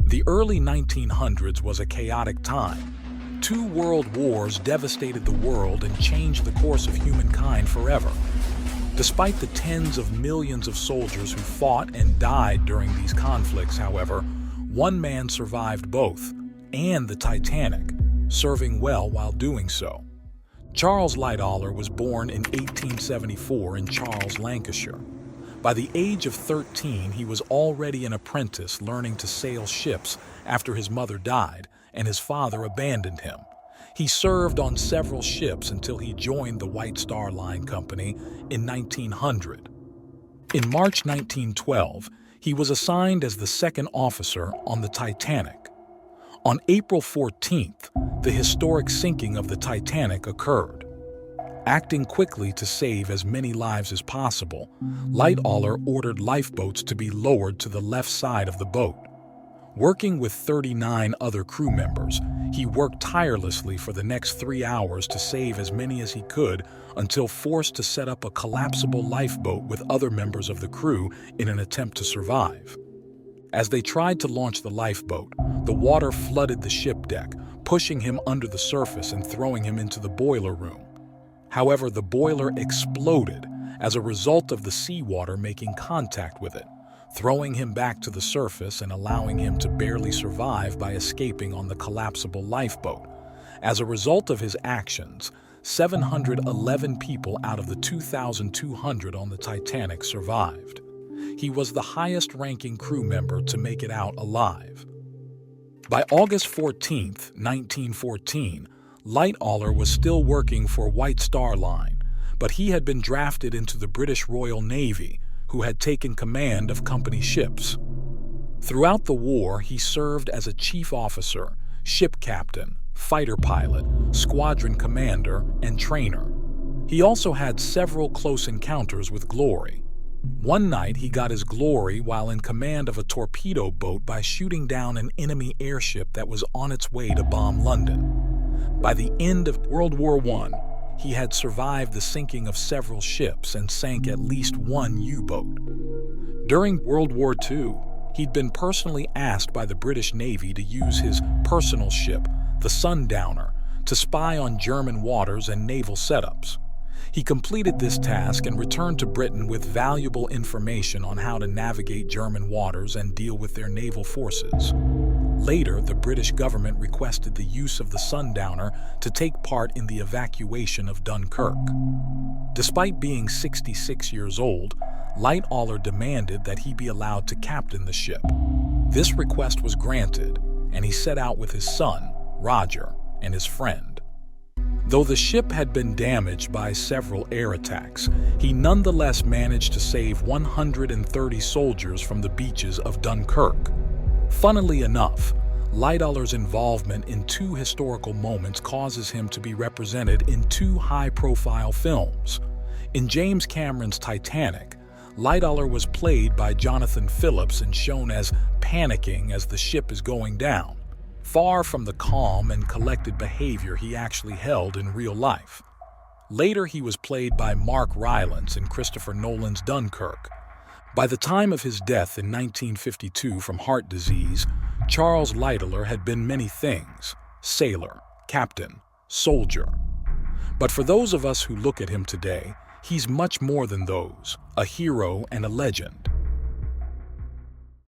The early 1900s was a chaotic time. Two world wars devastated the world and changed the course of humankind forever. Despite the tens of millions of soldiers who fought and died during these conflicts, however, one man survived both, and the Titanic, serving well while doing so. Charles Lightoller was born in 1874 in Charles, Lancashire. By the age of 13, he was already an apprentice learning to sail ships after his mother died and his father abandoned him. He served on several ships until he joined the White Star Line Company in 1900. In March 1912, he was assigned as the second officer on the Titanic. On April 14th, the historic sinking of the Titanic occurred. Acting quickly to save as many lives as possible, Lightoller ordered lifeboats to be lowered to the left side of the boat. Working with 39 other crew members, he worked tirelessly for the next 3 hours to save as many as he could until forced to set up a collapsible lifeboat with other members of the crew in an attempt to survive. As they tried to launch the lifeboat, the water flooded the ship deck, pushing him under the surface and throwing him into the boiler room. However, the boiler exploded as a result of the seawater making contact with it, throwing him back to the surface and allowing him to barely survive by escaping on the collapsible lifeboat. As a result of his actions, 711 people out of the 2,200 on the Titanic survived. He was the highest-ranking crew member to make it out alive. By August 14, 1914, Lightoller was still working for White Star Line, but he had been drafted into the British Royal Navy, who had taken command of company ships. Throughout the war, he served as a chief officer, ship captain, fighter pilot, squadron commander, and trainer. He also had several close encounters with glory. One night, he got his glory while in command of a torpedo boat by shooting down an enemy airship that was on its way to bomb London. By the end of World War I, he had survived the sinking of several ships and sank at least one U-boat. During World War II, he'd been personally asked by the British Navy to use his personal ship, the Sundowner, to spy on German waters and naval setups. He completed this task and returned to Britain with valuable information on how to navigate German waters and deal with their naval forces. Later, the British government requested the use of the Sundowner to take part in the evacuation of Dunkirk. Despite being 66 years old, Lightoller demanded that he be allowed to captain the ship. This request was granted, and he set out with his son, Roger, and his friend. Though the ship had been damaged by several air attacks, he nonetheless managed to save 130 soldiers from the beaches of Dunkirk. Funnily enough, Lightoller's involvement in two historical moments causes him to be represented in two high-profile films. In James Cameron's Titanic, Lightoller was played by Jonathan Phillips and shown as panicking as the ship is going down, far from the calm and collected behavior he actually held in real life. Later, he was played by Mark Rylance in Christopher Nolan's Dunkirk. By the time of his death in 1952 from heart disease, Charles Lightoller had been many things: sailor, captain, soldier. But for those of us who look at him today, he's much more than those, a hero and a legend.